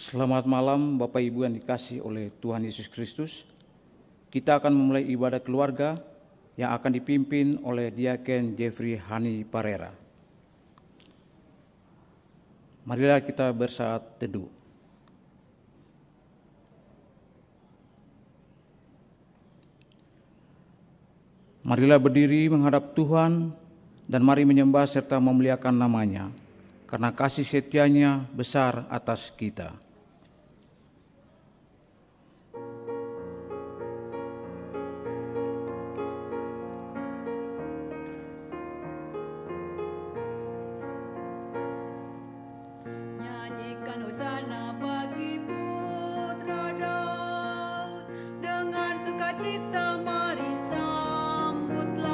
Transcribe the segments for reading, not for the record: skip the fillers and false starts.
Selamat malam Bapak Ibu yang dikasihi oleh Tuhan Yesus Kristus. Kita akan memulai ibadah keluarga yang akan dipimpin oleh Diaken Jeffrey Hani Parera. Marilah kita bersaat teduh. Marilah berdiri menghadap Tuhan dan mari menyembah serta memuliakan nama-Nya, karena kasih setia-Nya besar atas kita. Nyanyikan hosana bagi putra Daud, dengan sukacita mari sambutlah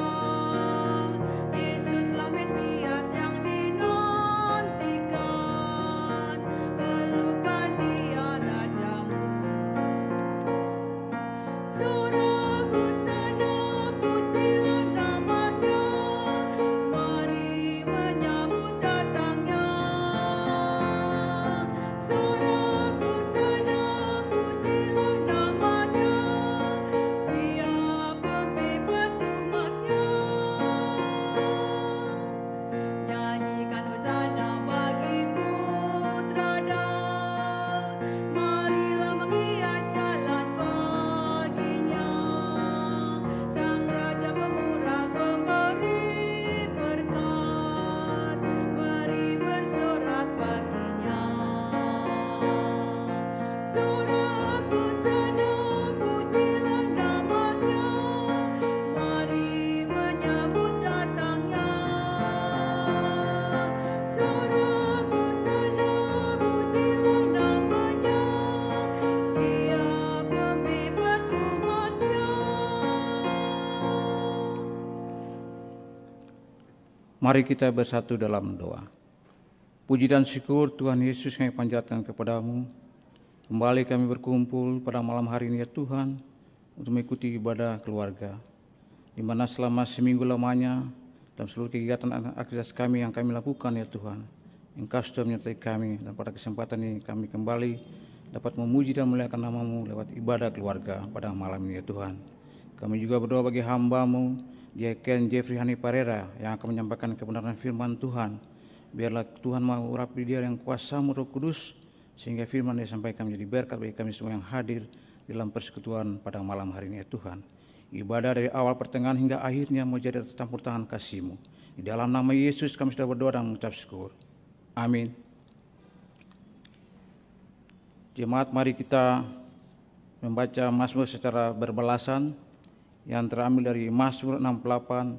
Yesuslah Mesias yang dinantikan, pelukan Dia Rajamu. Suara hosana pujilah nama-Nya, mari menyambut datangnya. Suara hosana pujilah nama-Nya, Dia pembebas umat-Nya. Nyanyikan hosana bagi putra Daud, marilah menghias jalan baginya. Sang Raja pemurah pemberi berkat, mari bersorak baginya. Suara hosana pujilah nama-Nya, mari menyambut datangnya. Suara hosana pujilah nama-Nya, Dia pembebas umat-Nya. Mari kita bersatu dalam doa. Puji dan syukur Tuhan Yesus kami panjatkan kepadamu. Kembali kami berkumpul pada malam hari ini ya Tuhan, untuk mengikuti ibadah keluarga, di mana selama seminggu lamanya dalam seluruh kegiatan aktivitas kami yang kami lakukan ya Tuhan, Engkau sudah menyertai kami, dan pada kesempatan ini kami kembali dapat memuji dan memuliakan nama-Mu lewat ibadah keluarga pada malam ini ya Tuhan. Kami juga berdoa bagi hamba-Mu, Diaken Jeffrey Hani Parera, yang akan menyampaikan kebenaran firman Tuhan. Biarlah Tuhan mau urapi dia yang kuasa-Mu Roh Kudus, sehingga firman yang disampaikan menjadi berkat bagi kami semua yang hadir dalam persekutuan pada malam hari ini ya Tuhan. Ibadah dari awal pertengahan hingga akhirnya menjadi atas campur tangan kasih-Mu. Di dalam nama Yesus kami sudah berdoa dan mengucap syukur. Amin. Jemaat, mari kita membaca Mazmur secara berbalasan yang terambil dari Mazmur 68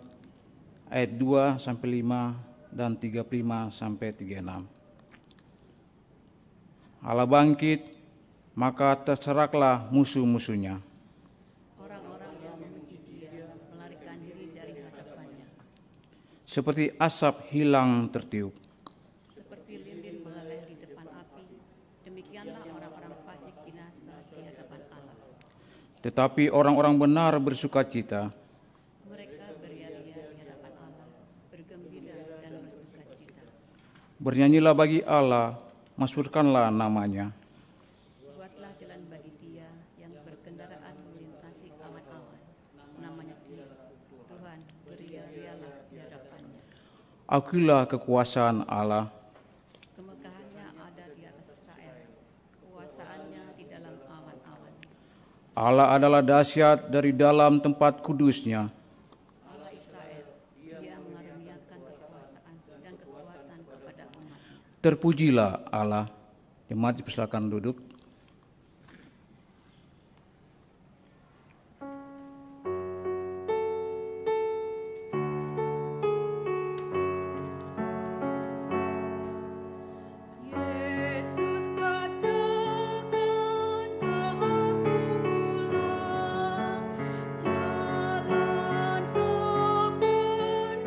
ayat 2 sampai 5 dan 35 sampai 36. Allah bangkit, maka terseraklah musuh-musuhnya. Orang-orang yang membenci Dia melarikan diri dari hadapannya. Seperti asap hilang tertiup, Seperti lilin meleleh di depan api, demikianlah orang-orang fasik binasa di hadapan Allah. tetapi orang-orang benar bersukacita. Mereka beria-ria di hadapan Allah, bergembira dan bersukacita. Bernyanyilah bagi Allah, mazmurkanlah namanya. Buatlah jalan bagi Dia yang berkendaraan melintasi awan-awan. Namanya Dia, Tuhan, beria-rialah di hadapannya. Akulah kekuasaan Allah, Kemegahannya ada di atas Israel, kuasaannya di dalam awan-awan. Allah adalah dahsyat dari dalam tempat kudusnya. Allah Israel, Dia mengaruniakan kekuasaan dan kekuatan kepada umat-Nya. Terpujilah Allah. Jemaat dipersilakan duduk. Yesus katakan, akulah jalan kebenaran,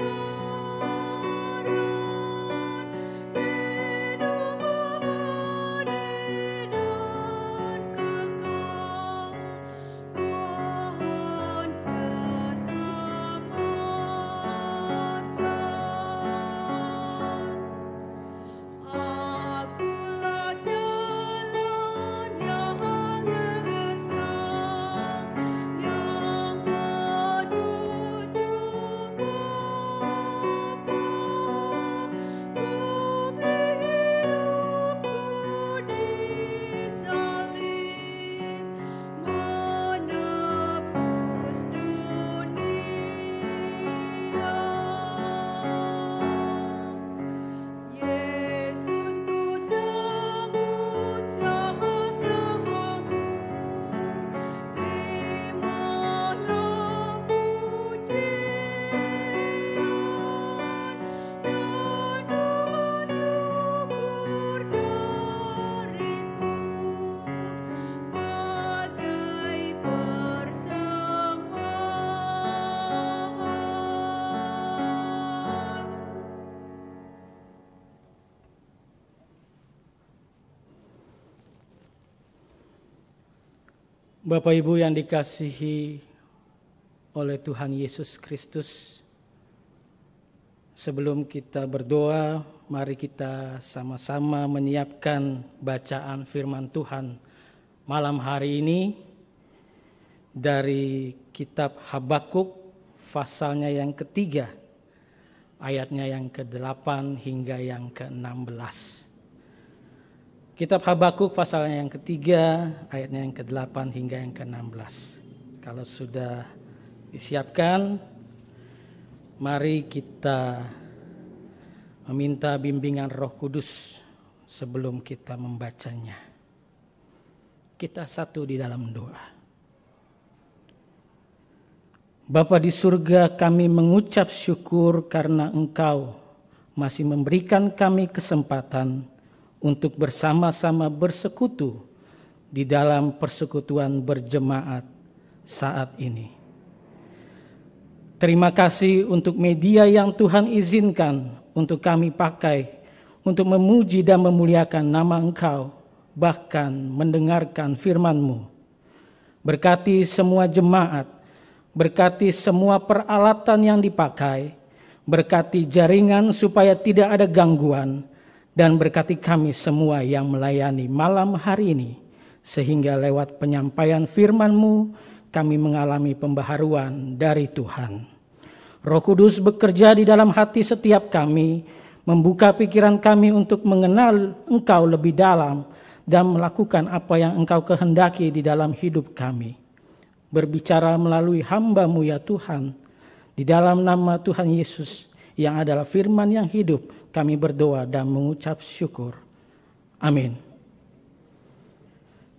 hidup abadi Bapak Ibu yang dikasihi oleh Tuhan Yesus Kristus, sebelum kita berdoa, mari kita sama-sama menyiapkan bacaan firman Tuhan malam hari ini dari kitab Habakuk pasalnya yang ketiga, ayatnya yang ke-8 hingga yang ke-16. Kitab Habakuk pasalnya yang ketiga, ayatnya yang ke-8 hingga yang ke-16. Kalau sudah disiapkan, mari kita meminta bimbingan Roh Kudus sebelum kita membacanya. Kita satu di dalam doa. Bapa di surga, kami mengucap syukur karena Engkau masih memberikan kami kesempatan untuk bersama-sama bersekutu di dalam persekutuan berjemaat saat ini. Terima kasih untuk media yang Tuhan izinkan untuk kami pakai untuk memuji dan memuliakan nama Engkau, bahkan mendengarkan firman-Mu. Berkati semua jemaat, berkati semua peralatan yang dipakai, berkati jaringan supaya tidak ada gangguan, dan berkati kami semua yang melayani malam hari ini, sehingga lewat penyampaian firman-Mu kami mengalami pembaharuan dari Tuhan. Roh Kudus bekerja di dalam hati setiap kami, membuka pikiran kami untuk mengenal Engkau lebih dalam dan melakukan apa yang Engkau kehendaki di dalam hidup kami. Berbicara melalui hamba-Mu ya Tuhan, di dalam nama Tuhan Yesus yang adalah firman yang hidup, kami berdoa dan mengucap syukur. Amin.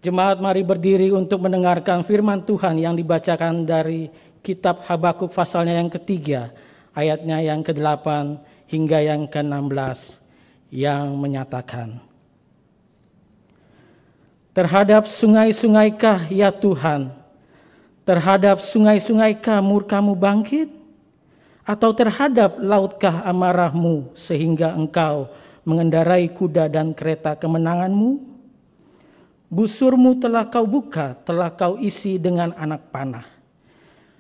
Jemaat, mari berdiri untuk mendengarkan firman Tuhan yang dibacakan dari kitab Habakuk pasalnya yang ketiga, ayatnya yang ke-8 hingga yang ke-16 yang menyatakan, terhadap sungai-sungaikah ya Tuhan, terhadap sungai-sungaikah murka-Mu bangkit? Atau terhadap lautkah amarah-Mu sehingga Engkau mengendarai kuda dan kereta kemenangan-Mu? Busur-Mu telah Kau buka, telah Kau isi dengan anak panah.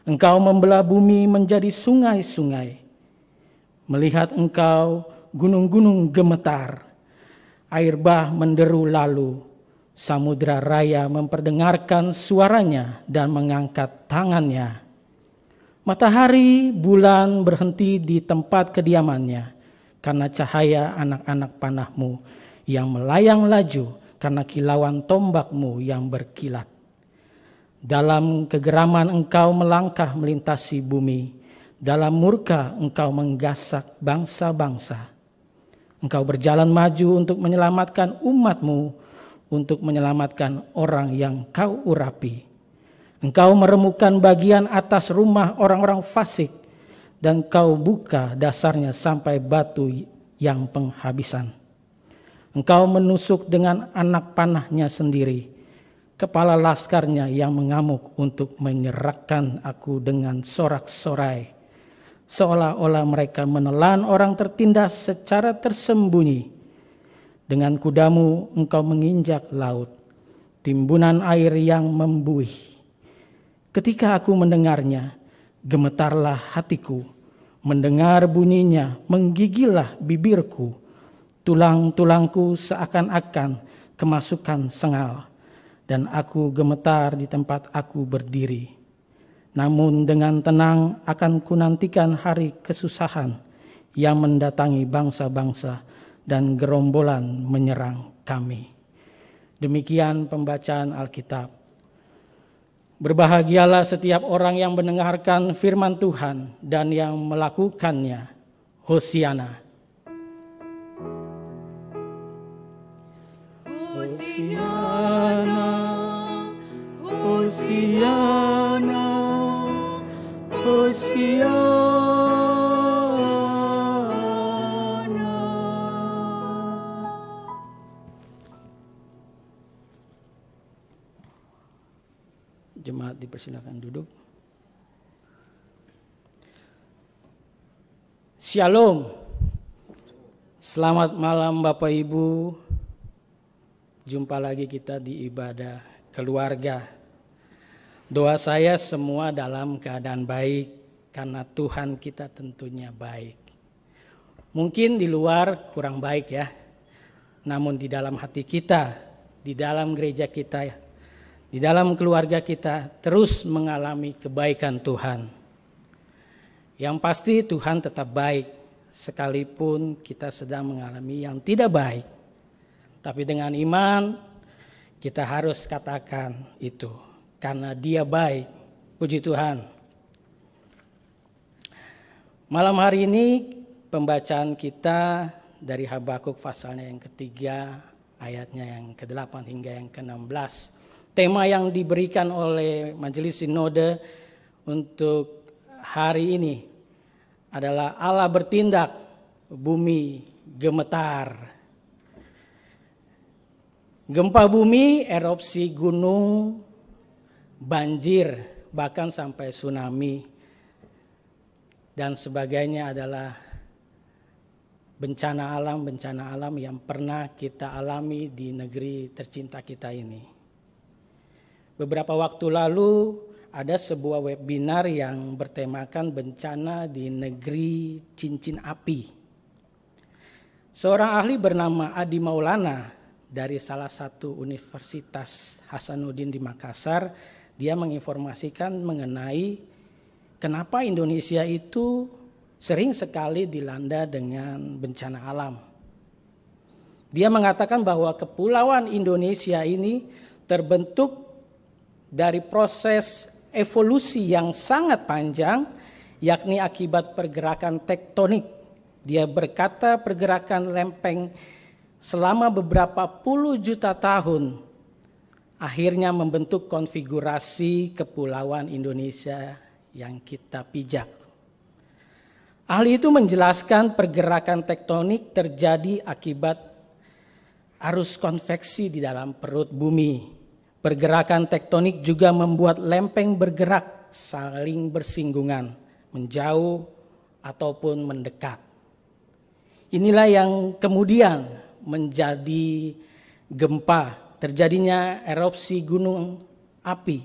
Engkau membelah bumi menjadi sungai-sungai. Melihat Engkau gunung-gunung gemetar, air bah menderu lalu, samudra raya memperdengarkan suaranya dan mengangkat tangannya. Matahari, bulan berhenti di tempat kediamannya karena cahaya anak-anak panah-Mu yang melayang laju, karena kilauan tombak-Mu yang berkilat. Dalam kegeraman Engkau melangkah melintasi bumi, dalam murka Engkau menggasak bangsa-bangsa. Engkau berjalan maju untuk menyelamatkan umat-Mu, untuk menyelamatkan orang yang Kau urapi. Engkau meremukkan bagian atas rumah orang-orang fasik, dan Kau buka dasarnya sampai batu yang penghabisan. Engkau menusuk dengan anak panahnya sendiri, kepala laskarnya yang mengamuk untuk menyerahkan aku dengan sorak-sorai. Seolah-olah mereka menelan orang tertindas secara tersembunyi. Dengan kudamu Engkau menginjak laut, timbunan air yang membuih. Ketika aku mendengarnya, gemetarlah hatiku. Mendengar bunyinya, menggigillah bibirku. Tulang-tulangku seakan-akan kemasukan sengal, dan aku gemetar di tempat aku berdiri. Namun dengan tenang akan kunantikan hari kesusahan yang mendatangi bangsa-bangsa dan gerombolan menyerang kami. Demikian pembacaan Alkitab. Berbahagialah setiap orang yang mendengarkan firman Tuhan dan yang melakukannya. Hosiana. Hosiana, Hosiana, Hosiana. Jemaat dipersilakan duduk. Shalom. Selamat malam Bapak Ibu. Jumpa lagi kita di ibadah keluarga. Doa saya semua dalam keadaan baik karena Tuhan kita tentunya baik. Mungkin di luar kurang baik ya, namun di dalam hati kita, di dalam gereja kita, di dalam keluarga kita terus mengalami kebaikan Tuhan. Yang pasti Tuhan tetap baik sekalipun kita sedang mengalami yang tidak baik. Tapi dengan iman kita harus katakan itu. Karena Dia baik, puji Tuhan. Malam hari ini pembacaan kita dari Habakuk pasalnya yang ketiga, ayatnya yang ke-8 hingga yang ke-16. Tema yang diberikan oleh Majelis Sinode untuk hari ini adalah Allah bertindak, bumi gemetar. Gempa bumi, erupsi gunung, banjir, bahkan sampai tsunami dan sebagainya adalah bencana alam yang pernah kita alami di negeri tercinta kita ini. Beberapa waktu lalu ada sebuah webinar yang bertemakan bencana di negeri cincin api. Seorang ahli bernama Adi Maulana dari salah satu Universitas Hasanuddin di Makassar, dia menginformasikan mengenai kenapa Indonesia itu sering sekali dilanda dengan bencana alam. Dia mengatakan bahwa kepulauan Indonesia ini terbentuk dari proses evolusi yang sangat panjang, yakni akibat pergerakan tektonik. Dia berkata pergerakan lempeng selama beberapa puluh juta tahun akhirnya membentuk konfigurasi kepulauan Indonesia yang kita pijak. Ahli itu menjelaskan pergerakan tektonik terjadi akibat arus konveksi di dalam perut bumi. Pergerakan tektonik juga membuat lempeng bergerak saling bersinggungan, menjauh ataupun mendekat. Inilah yang kemudian menjadi gempa, terjadinya erupsi gunung api,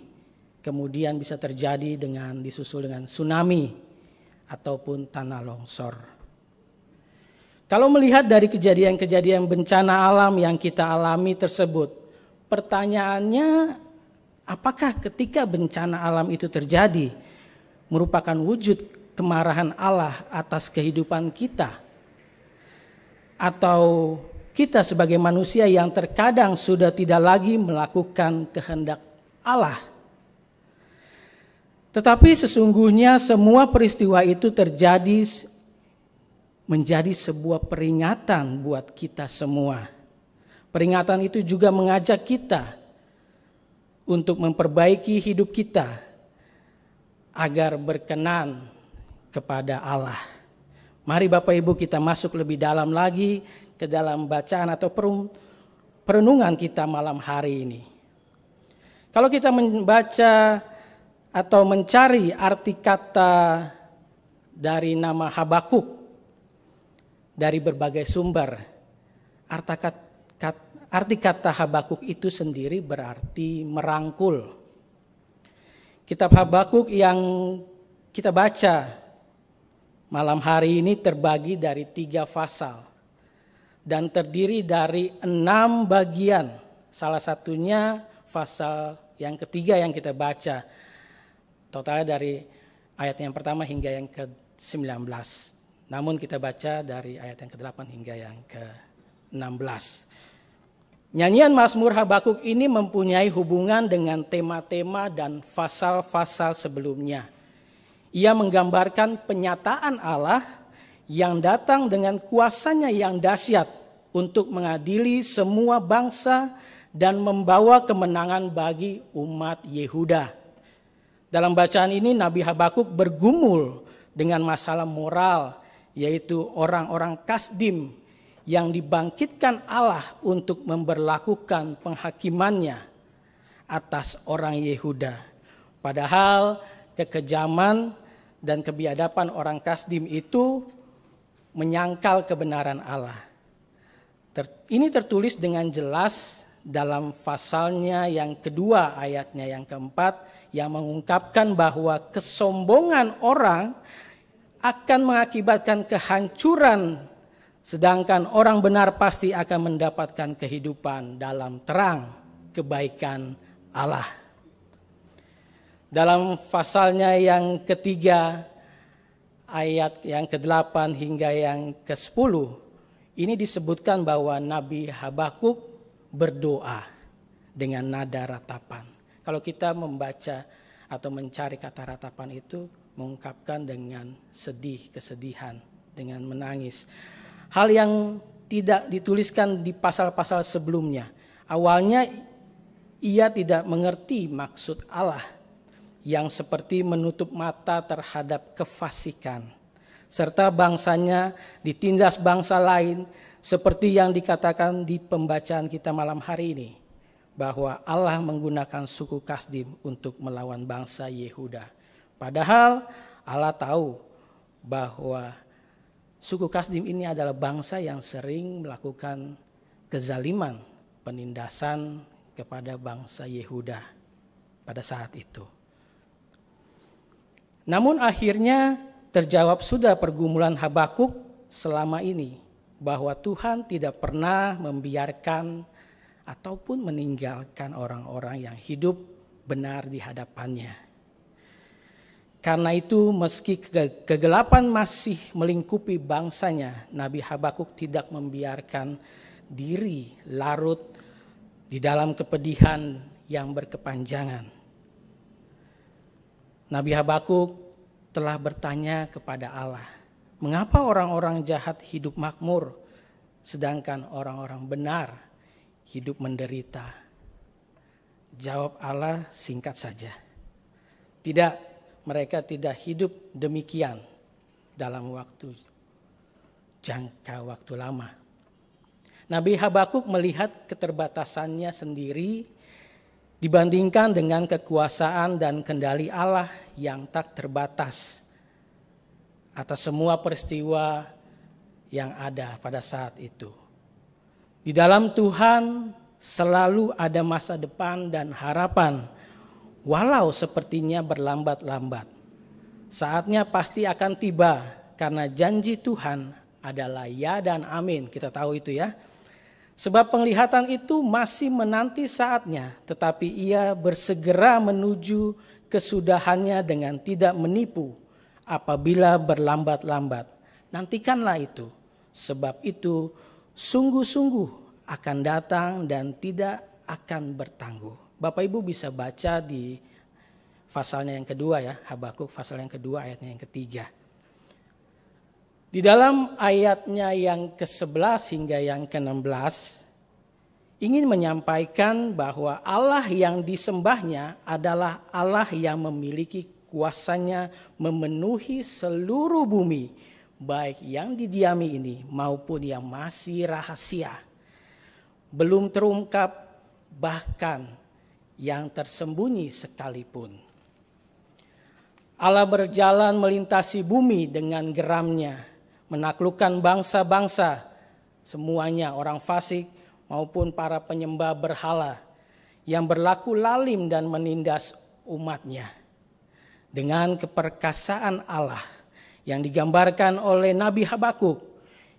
kemudian bisa terjadi disusul dengan tsunami ataupun tanah longsor. Kalau melihat dari kejadian-kejadian bencana alam yang kita alami tersebut, pertanyaannya, apakah ketika bencana alam itu terjadi merupakan wujud kemarahan Allah atas kehidupan kita? Atau kita sebagai manusia yang terkadang sudah tidak lagi melakukan kehendak Allah? Tetapi sesungguhnya semua peristiwa itu terjadi menjadi sebuah peringatan buat kita semua. Peringatan itu juga mengajak kita untuk memperbaiki hidup kita agar berkenan kepada Allah. Mari Bapak Ibu kita masuk lebih dalam lagi ke dalam bacaan atau perenungan kita malam hari ini. Kalau kita membaca atau mencari arti kata dari nama Habakuk dari berbagai sumber, arti kata Habakuk itu sendiri berarti merangkul. Kitab Habakuk yang kita baca malam hari ini terbagi dari 3 pasal dan terdiri dari 6 bagian. Salah satunya pasal yang ketiga yang kita baca. Totalnya dari ayat yang pertama hingga yang ke-19. Namun kita baca dari ayat yang ke-8 hingga yang ke-16. Nyanyian Mazmur Habakuk ini mempunyai hubungan dengan tema-tema dan pasal-pasal sebelumnya. Ia menggambarkan penyataan Allah yang datang dengan kuasanya yang dahsyat untuk mengadili semua bangsa dan membawa kemenangan bagi umat Yehuda. Dalam bacaan ini Nabi Habakuk bergumul dengan masalah moral, yaitu orang-orang Kasdim yang dibangkitkan Allah untuk memberlakukan penghakimannya atas orang Yehuda. Padahal kekejaman dan kebiadaban orang Kasdim itu menyangkal kebenaran Allah. Ini tertulis dengan jelas dalam pasalnya yang kedua ayatnya yang keempat yang mengungkapkan bahwa kesombongan orang akan mengakibatkan kehancuran, sedangkan orang benar pasti akan mendapatkan kehidupan dalam terang kebaikan Allah. Dalam pasalnya yang ketiga ayat yang ke-8 hingga yang ke-10 ini disebutkan bahwa Nabi Habakuk berdoa dengan nada ratapan. Kalau kita membaca atau mencari kata ratapan itu mengungkapkan dengan sedih, kesedihan, dengan menangis. Hal yang tidak dituliskan di pasal-pasal sebelumnya. Awalnya ia tidak mengerti maksud Allah yang seperti menutup mata terhadap kefasikan, serta bangsanya ditindas bangsa lain seperti yang dikatakan di pembacaan kita malam hari ini, bahwa Allah menggunakan suku Kasdim untuk melawan bangsa Yehuda. Padahal Allah tahu bahwa suku Kasdim ini adalah bangsa yang sering melakukan kezaliman, penindasan kepada bangsa Yehuda pada saat itu. Namun akhirnya terjawab sudah pergumulan Habakuk selama ini, bahwa Tuhan tidak pernah membiarkan ataupun meninggalkan orang-orang yang hidup benar di hadapannya. Karena itu meski kegelapan masih melingkupi bangsanya, Nabi Habakuk tidak membiarkan diri larut di dalam kepedihan yang berkepanjangan. Nabi Habakuk telah bertanya kepada Allah, mengapa orang-orang jahat hidup makmur, sedangkan orang-orang benar hidup menderita? Jawab Allah singkat saja, tidak, mereka tidak hidup demikian dalam jangka waktu lama. Nabi Habakuk melihat keterbatasannya sendiri dibandingkan dengan kekuasaan dan kendali Allah yang tak terbatas atas semua peristiwa yang ada pada saat itu. Di dalam Tuhan selalu ada masa depan dan harapan, walau sepertinya berlambat-lambat. Saatnya pasti akan tiba karena janji Tuhan adalah ya dan amin. Kita tahu itu ya. Sebab penglihatan itu masih menanti saatnya, tetapi ia bersegera menuju kesudahannya dengan tidak menipu apabila berlambat-lambat. Nantikanlah itu, sebab itu sungguh-sungguh akan datang dan tidak akan bertangguh. Bapak Ibu bisa baca di pasalnya yang kedua ya, Habakuk pasal yang kedua ayatnya yang ketiga. Di dalam ayatnya yang ke-11 hingga yang ke-16 ingin menyampaikan bahwa Allah yang disembahnya adalah Allah yang memiliki kuasanya memenuhi seluruh bumi, baik yang didiami ini maupun yang masih rahasia, belum terungkap, bahkan yang tersembunyi sekalipun. Allah berjalan melintasi bumi dengan geramnya, menaklukkan bangsa-bangsa, semuanya orang fasik maupun para penyembah berhala yang berlaku lalim dan menindas umatnya. Dengan keperkasaan Allah yang digambarkan oleh Nabi Habakuk,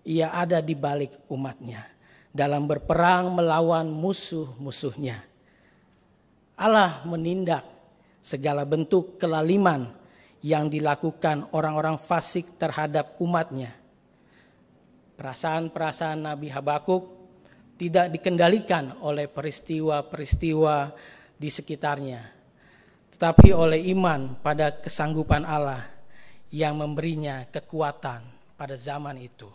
ia ada di balik umatnya dalam berperang melawan musuh-musuhnya. Allah menindak segala bentuk kelaliman yang dilakukan orang-orang fasik terhadap umatnya. Perasaan-perasaan Nabi Habakuk tidak dikendalikan oleh peristiwa-peristiwa di sekitarnya, tetapi oleh iman pada kesanggupan Allah yang memberinya kekuatan pada zaman itu.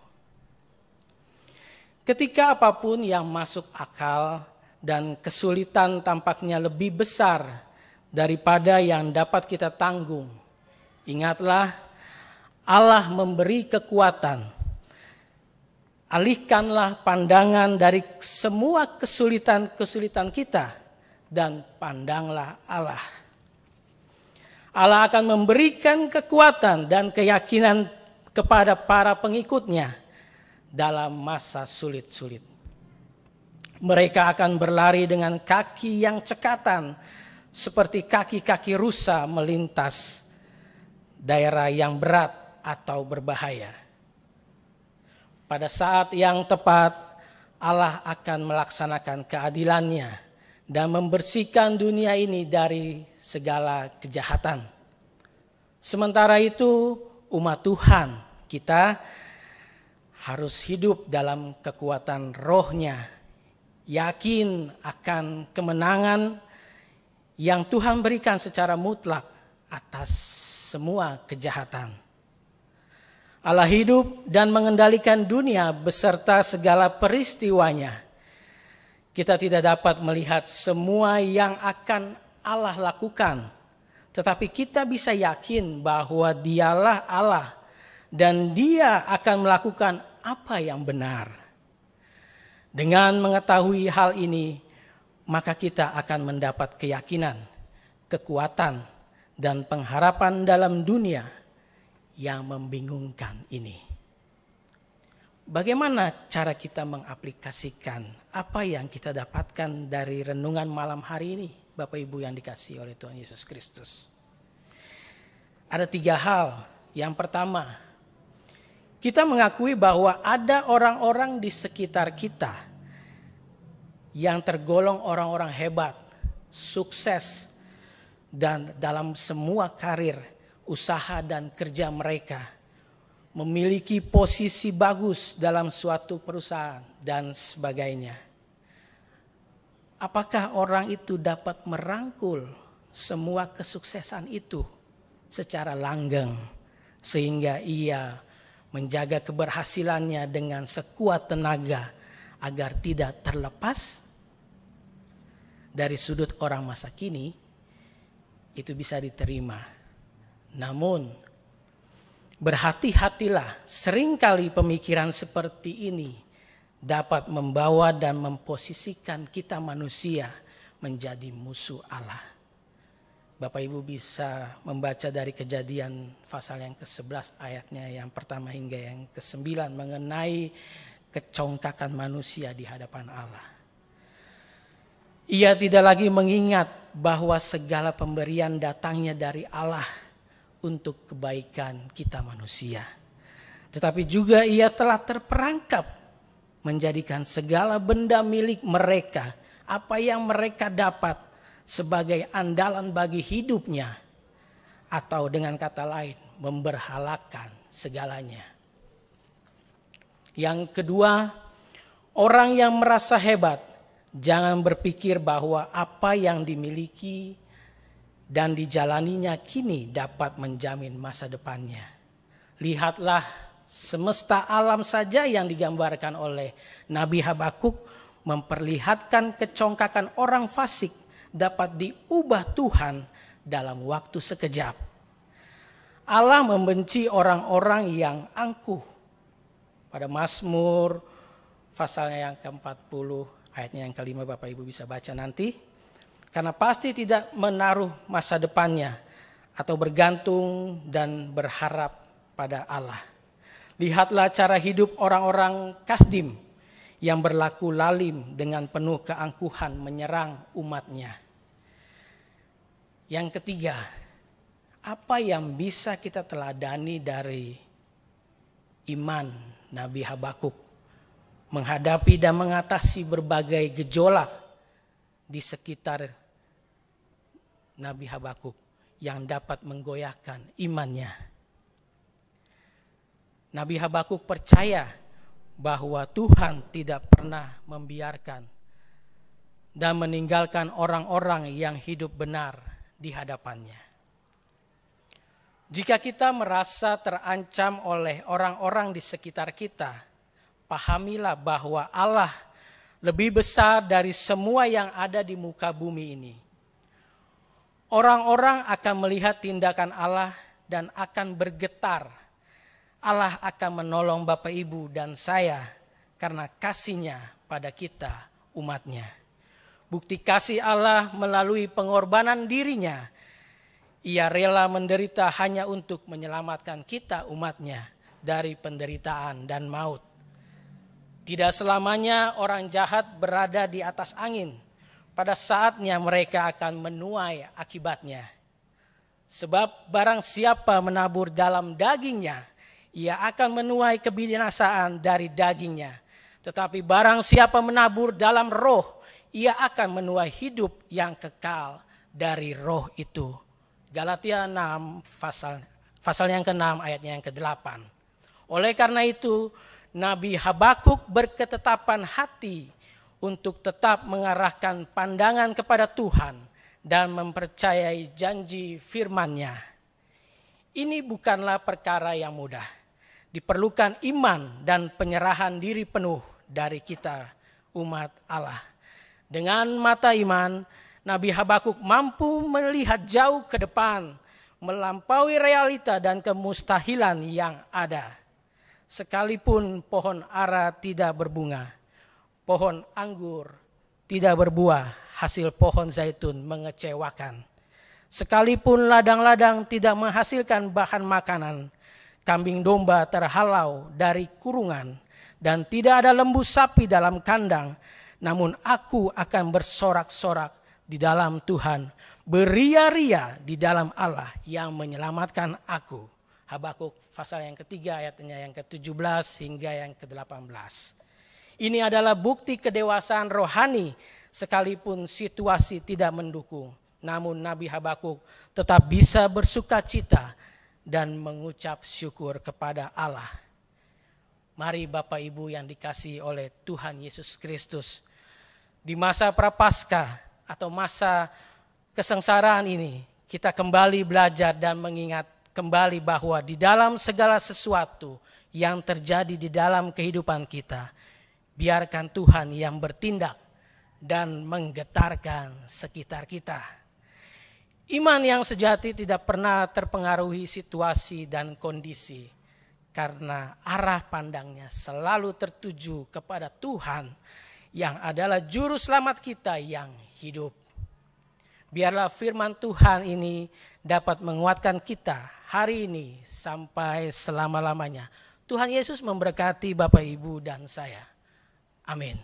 Ketika apapun yang masuk akal dan kesulitan tampaknya lebih besar daripada yang dapat kita tanggung, ingatlah Allah memberi kekuatan. Alihkanlah pandangan dari semua kesulitan-kesulitan kita dan pandanglah Allah. Allah akan memberikan kekuatan dan keyakinan kepada para pengikutnya dalam masa sulit-sulit. Mereka akan berlari dengan kaki yang cekatan, seperti kaki-kaki rusa melintas daerah yang berat atau berbahaya. Pada saat yang tepat, Allah akan melaksanakan keadilannya dan membersihkan dunia ini dari segala kejahatan. Sementara itu, umat Tuhan kita harus hidup dalam kekuatan rohnya, yakin akan kemenangan yang Tuhan berikan secara mutlak atas semua kejahatan. Allah hidup dan mengendalikan dunia beserta segala peristiwanya. Kita tidak dapat melihat semua yang akan Allah lakukan, tetapi kita bisa yakin bahwa Dialah Allah dan Dia akan melakukan apa yang benar. Dengan mengetahui hal ini, maka kita akan mendapat keyakinan, kekuatan, dan pengharapan dalam dunia yang membingungkan ini. Bagaimana cara kita mengaplikasikan apa yang kita dapatkan dari renungan malam hari ini, Bapak Ibu yang dikasihi oleh Tuhan Yesus Kristus? Ada 3 hal. Yang pertama, kita mengakui bahwa ada orang-orang di sekitar kita yang tergolong orang-orang hebat, sukses, dan dalam semua karir, usaha dan kerja mereka memiliki posisi bagus dalam suatu perusahaan dan sebagainya. Apakah orang itu dapat merangkul semua kesuksesan itu secara langgeng sehingga ia menjaga keberhasilannya dengan sekuat tenaga agar tidak terlepas? Dari sudut orang masa kini itu bisa diterima. Namun berhati-hatilah, seringkali pemikiran seperti ini dapat membawa dan memposisikan kita manusia menjadi musuh Allah. Bapak Ibu bisa membaca dari Kejadian pasal yang ke-11 ayatnya yang pertama hingga yang ke-9 mengenai kecongkakan manusia di hadapan Allah. Ia tidak lagi mengingat bahwa segala pemberian datangnya dari Allah untuk kebaikan kita manusia. Tetapi juga ia telah terperangkap menjadikan segala benda milik mereka, apa yang mereka dapat sebagai andalan bagi hidupnya, atau dengan kata lain memberhalakan segalanya. Yang kedua, orang yang merasa hebat jangan berpikir bahwa apa yang dimiliki dan dijalaninya kini dapat menjamin masa depannya. Lihatlah semesta alam saja yang digambarkan oleh Nabi Habakuk memperlihatkan kecongkakan orang fasik dapat diubah Tuhan dalam waktu sekejap. Allah membenci orang-orang yang angkuh. Pada Mazmur pasalnya yang ke-40 ayatnya yang ke-5 Bapak Ibu bisa baca nanti. Karena pasti tidak menaruh masa depannya atau bergantung dan berharap pada Allah. Lihatlah cara hidup orang-orang Kasdim yang berlaku lalim dengan penuh keangkuhan menyerang umatnya. Yang ketiga, apa yang bisa kita teladani dari iman Nabi Habakuk menghadapi dan mengatasi berbagai gejolak di sekitar Nabi Habakuk yang dapat menggoyahkan imannya. Nabi Habakuk percaya bahwa Tuhan tidak pernah membiarkan dan meninggalkan orang-orang yang hidup benar di hadapannya. Jika kita merasa terancam oleh orang-orang di sekitar kita, pahamilah bahwa Allah lebih besar dari semua yang ada di muka bumi ini. Orang-orang akan melihat tindakan Allah dan akan bergetar. Allah akan menolong Bapak Ibu dan saya karena kasih-Nya pada kita umat-Nya. Bukti kasih Allah melalui pengorbanan diri-Nya. Ia rela menderita hanya untuk menyelamatkan kita umat-Nya dari penderitaan dan maut. Tidak selamanya orang jahat berada di atas angin. Pada saatnya mereka akan menuai akibatnya. Sebab barang siapa menabur dalam dagingnya, ia akan menuai kebinasaan dari dagingnya. Tetapi barang siapa menabur dalam roh, ia akan menuai hidup yang kekal dari roh itu. Galatia 6 pasal yang ke-6 ayatnya yang ke-8. Oleh karena itu, Nabi Habakuk berketetapan hati untuk tetap mengarahkan pandangan kepada Tuhan dan mempercayai janji firman-Nya. Ini bukanlah perkara yang mudah. Diperlukan iman dan penyerahan diri penuh dari kita umat Allah. Dengan mata iman, Nabi Habakuk mampu melihat jauh ke depan, melampaui realita dan kemustahilan yang ada. Sekalipun pohon ara tidak berbunga, pohon anggur tidak berbuah, hasil pohon zaitun mengecewakan. Sekalipun ladang-ladang tidak menghasilkan bahan makanan, kambing domba terhalau dari kurungan, dan tidak ada lembu sapi dalam kandang, namun aku akan bersorak-sorak di dalam Tuhan, beria-ria di dalam Allah yang menyelamatkan aku. Habakuk pasal yang ketiga ayatnya yang ke-17 hingga yang ke-18. Ini adalah bukti kedewasaan rohani sekalipun situasi tidak mendukung. Namun Nabi Habakuk tetap bisa bersuka cita dan mengucap syukur kepada Allah. Mari Bapak Ibu yang dikasihi oleh Tuhan Yesus Kristus, di masa prapaskah atau masa kesengsaraan ini, kita kembali belajar dan mengingat kembali bahwa di dalam segala sesuatu yang terjadi di dalam kehidupan kita, biarkan Tuhan yang bertindak dan menggetarkan sekitar kita. Iman yang sejati tidak pernah terpengaruhi situasi dan kondisi, karena arah pandangnya selalu tertuju kepada Tuhan yang adalah juru selamat kita yang hidup. Biarlah firman Tuhan ini dapat menguatkan kita hari ini sampai selama-lamanya. Tuhan Yesus memberkati Bapak Ibu dan saya. Amin.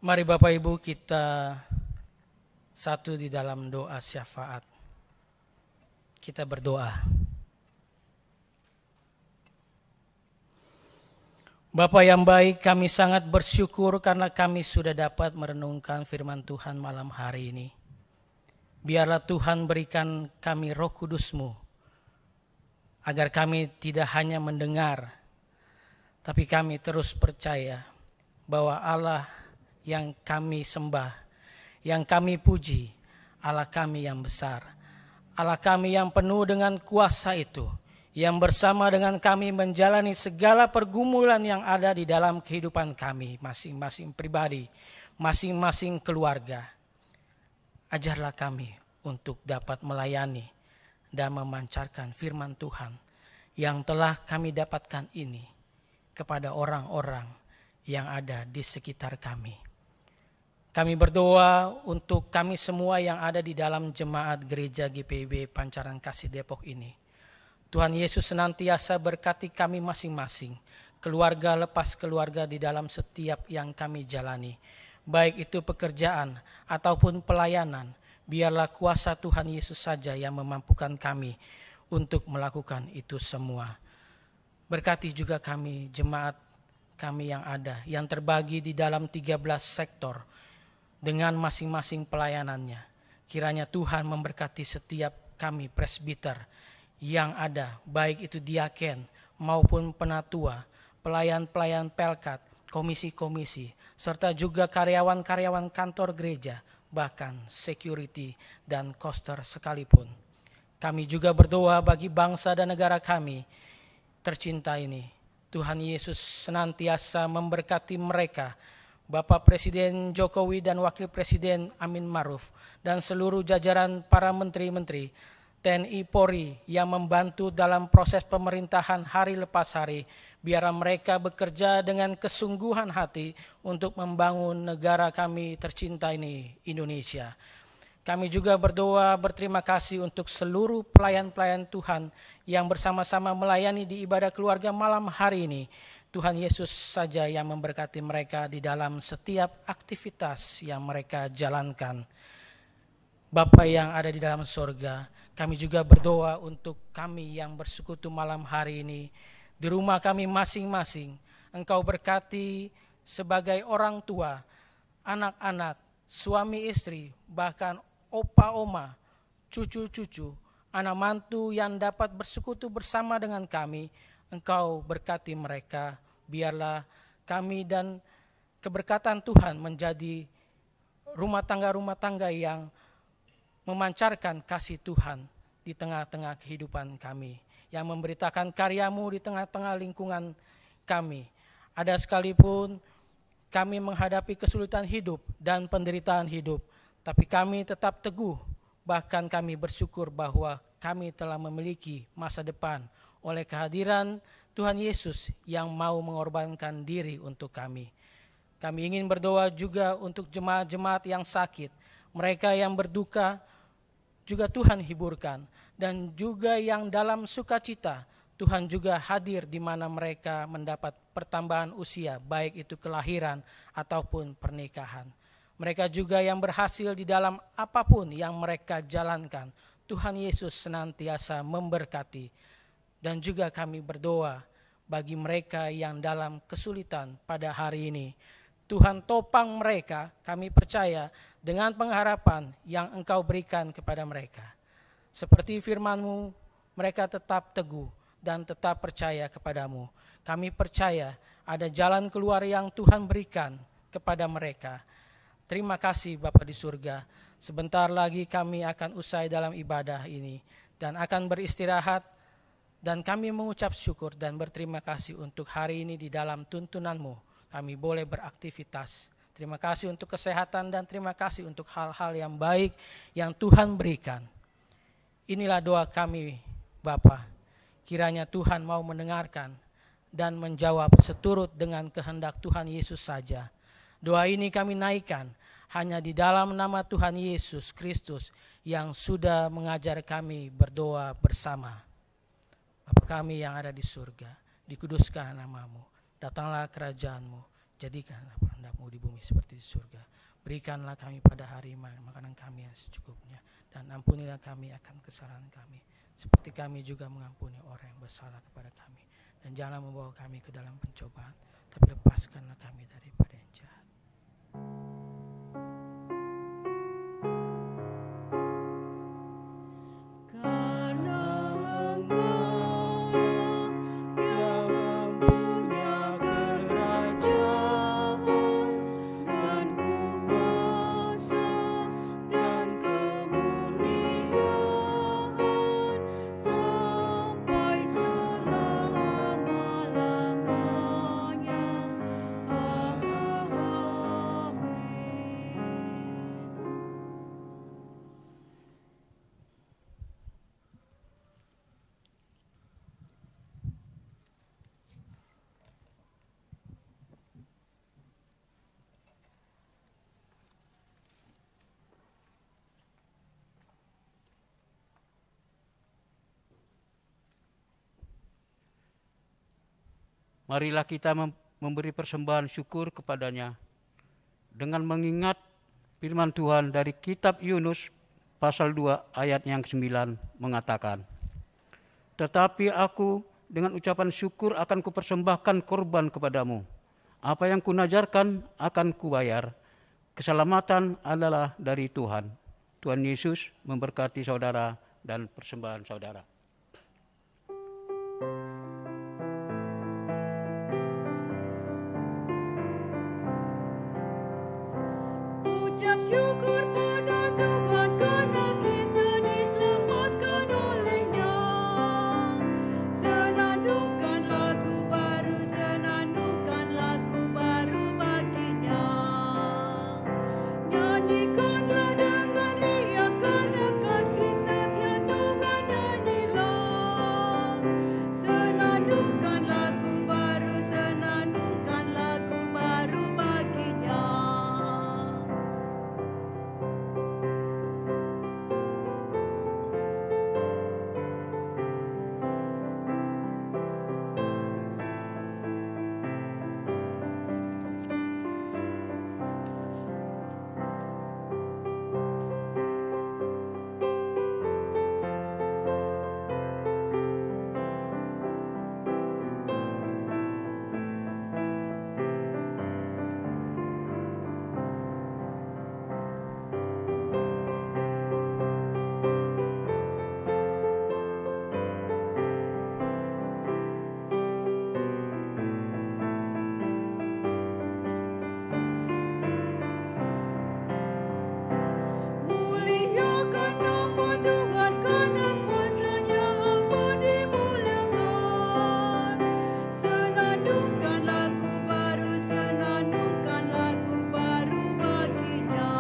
Mari Bapak Ibu kita satu di dalam doa syafaat. Kita berdoa. Bapa yang baik, kami sangat bersyukur karena kami sudah dapat merenungkan firman Tuhan malam hari ini. Biarlah Tuhan berikan kami Roh Kudus-Mu, agar kami tidak hanya mendengar, tapi kami terus percaya bahwa Allah yang kami sembah, yang kami puji, Allah kami yang besar, Allah kami yang penuh dengan kuasa itu, yang bersama dengan kami menjalani segala pergumulan yang ada di dalam kehidupan kami, masing-masing pribadi, masing-masing keluarga. Ajarlah kami untuk dapat melayani dan memancarkan firman Tuhan yang telah kami dapatkan ini kepada orang-orang yang ada di sekitar kami. Kami berdoa untuk kami semua yang ada di dalam jemaat gereja GPIB Pancaran Kasih Depok ini. Tuhan Yesus senantiasa berkati kami masing-masing, keluarga lepas keluarga di dalam setiap yang kami jalani. Baik itu pekerjaan ataupun pelayanan, biarlah kuasa Tuhan Yesus saja yang memampukan kami untuk melakukan itu semua. Berkati juga kami, jemaat kami yang ada, yang terbagi di dalam 13 sektor, dengan masing-masing pelayanannya. Kiranya Tuhan memberkati setiap kami presbiter yang ada, baik itu diaken maupun penatua, pelayan-pelayan pelkat, komisi-komisi, serta juga karyawan-karyawan kantor gereja, bahkan security dan koster sekalipun. Kami juga berdoa bagi bangsa dan negara kami tercinta ini. Tuhan Yesus senantiasa memberkati mereka, Bapak Presiden Jokowi dan Wakil Presiden Amin Ma'ruf, dan seluruh jajaran para menteri-menteri, TNI Polri yang membantu dalam proses pemerintahan hari lepas hari. Biar mereka bekerja dengan kesungguhan hati untuk membangun negara kami tercinta ini, Indonesia. Kami juga berdoa berterima kasih untuk seluruh pelayan-pelayan Tuhan yang bersama-sama melayani di ibadah keluarga malam hari ini. Tuhan Yesus saja yang memberkati mereka di dalam setiap aktivitas yang mereka jalankan. Bapa yang ada di dalam surga, kami juga berdoa untuk kami yang bersekutu malam hari ini. Di rumah kami masing-masing, Engkau berkati sebagai orang tua, anak-anak, suami istri, bahkan opa oma, cucu-cucu, anak mantu yang dapat bersekutu bersama dengan kami. Engkau berkati mereka, biarlah kami dan keberkatan Tuhan menjadi rumah tangga yang memancarkan kasih Tuhan di tengah-tengah kehidupan kami, yang memberitakan karya-Mu di tengah-tengah lingkungan kami. Ada sekalipun kami menghadapi kesulitan hidup dan penderitaan hidup, tapi kami tetap teguh, bahkan kami bersyukur bahwa kami telah memiliki masa depan oleh kehadiran Tuhan Yesus yang mau mengorbankan diri untuk kami. Kami ingin berdoa juga untuk jemaat-jemaat yang sakit, mereka yang berduka juga Tuhan hiburkan, dan juga yang dalam sukacita Tuhan juga hadir di mana mereka mendapat pertambahan usia, baik itu kelahiran ataupun pernikahan. Mereka juga yang berhasil di dalam apapun yang mereka jalankan, Tuhan Yesus senantiasa memberkati. Dan juga kami berdoa bagi mereka yang dalam kesulitan pada hari ini. Tuhan topang mereka, kami percaya dengan pengharapan yang Engkau berikan kepada mereka. Seperti firman-Mu, mereka tetap teguh dan tetap percaya kepadamu. Kami percaya ada jalan keluar yang Tuhan berikan kepada mereka. Terima kasih Bapa di surga. Sebentar lagi kami akan usai dalam ibadah ini dan akan beristirahat. Dan kami mengucap syukur dan berterima kasih untuk hari ini di dalam tuntunan-Mu. Kami boleh beraktivitas. Terima kasih untuk kesehatan dan terima kasih untuk hal-hal yang baik yang Tuhan berikan. Inilah doa kami Bapa. Kiranya Tuhan mau mendengarkan dan menjawab seturut dengan kehendak Tuhan Yesus saja. Doa ini kami naikkan hanya di dalam nama Tuhan Yesus Kristus yang sudah mengajar kami berdoa bersama. Bapa kami yang ada di surga, dikuduskan nama-Mu, datanglah kerajaan-Mu, jadikanlah kehendak-Mu di bumi seperti di surga. Berikanlah kami pada hari makanan kami yang secukupnya, dan ampunilah kami akan kesalahan kami, seperti kami juga mengampuni orang yang bersalah kepada kami. Dan janganlah membawa kami ke dalam pencobaan, tapi lepaskanlah kami daripada yang jahat. Sampai marilah kita memberi persembahan syukur kepadanya dengan mengingat firman Tuhan dari kitab Yunus pasal 2 ayat yang 9 mengatakan, "Tetapi aku dengan ucapan syukur akan kupersembahkan korban kepadamu. Apa yang kunajarkan akan kubayar. Keselamatan adalah dari Tuhan." Tuhan Yesus memberkati saudara dan persembahan saudara. Ucap syukur pada Tuhan karena kita diselamatkan oleh-Nya. Senandungkan lagu baru, senandungkan lagu baru bagi-Nya. Nyanyikanlah dengan riang karena kasih setia Tuhan, nyanyilah. Senandungkan lagu baru, senandungkan lagu baru bagi-Nya. Muliakan nama Tuhan karena kuasa-Nya abadi muliakan. Senandungkan lagu baru, senandungkan lagu baru bagi-Nya.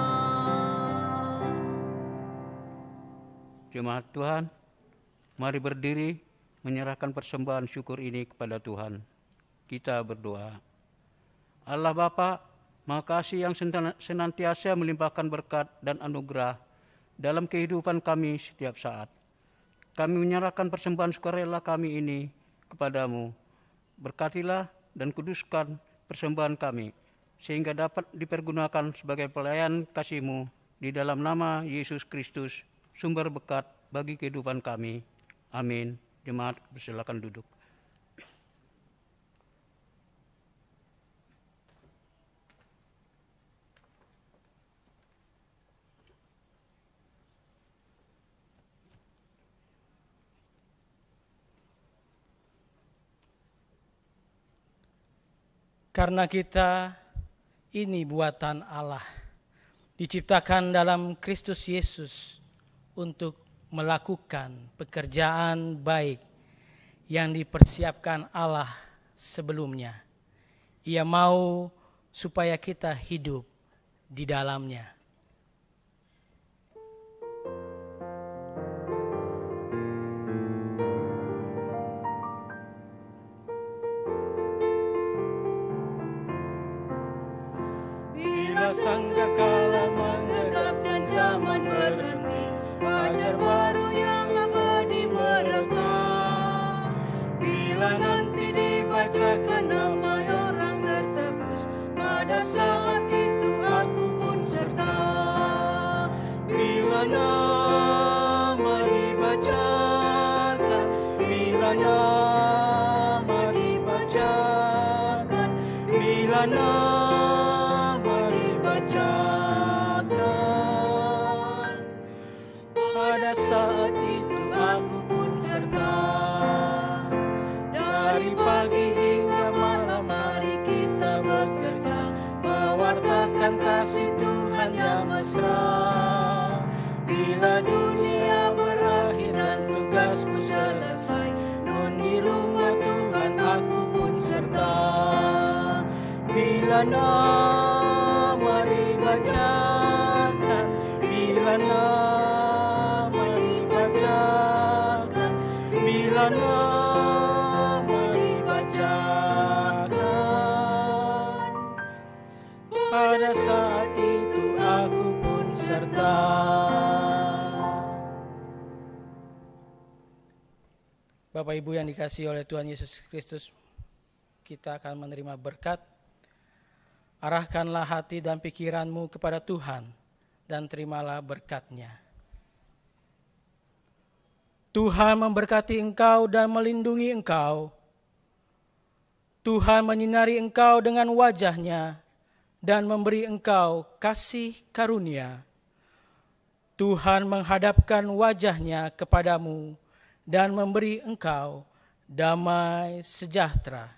Jemaat Tuhan, mari berdiri menyerahkan persembahan syukur ini kepada Tuhan. Kita berdoa. Allah Bapa, makasih yang senantiasa melimpahkan berkat dan anugerah dalam kehidupan kami setiap saat. Kami menyerahkan persembahan sukarela kami ini kepadamu. Berkatilah dan kuduskan persembahan kami, sehingga dapat dipergunakan sebagai pelayan kasih-Mu di dalam nama Yesus Kristus, sumber berkat bagi kehidupan kami. Amin. Jemaat, silakan duduk. Karena kita ini buatan Allah, diciptakan dalam Kristus Yesus untuk melakukan pekerjaan baik yang dipersiapkan Allah sebelumnya. Ia mau supaya kita hidup di dalamnya. Bila sangkakala mengendap dan zaman berhenti, fajar baru yang abadi mereka. Bila nanti dibacakan nama orang tertebus, pada saat itu aku pun serta. Bila nama dibacakan, bila nama dibacakan, bila nama dibacakan, pada saat itu aku pun serta. Dari pagi hingga malam hari kita bekerja, mewartakan kasih Tuhan yang mesra. Bila dunia berakhir dan tugasku selesai, nun di rumah Tuhan aku pun serta. Bila nama dibacakan, bila nama dibacakan, bila nama dibacakan, pada saat itu aku pun serta. Bapak Ibu yang dikasihi oleh Tuhan Yesus Kristus, kita akan menerima berkat. Arahkanlah hati dan pikiranmu kepada Tuhan dan terimalah berkat-Nya. Tuhan memberkati engkau dan melindungi engkau. Tuhan menyinari engkau dengan wajah-Nya dan memberi engkau kasih karunia. Tuhan menghadapkan wajah-Nya kepadamu dan memberi engkau damai sejahtera.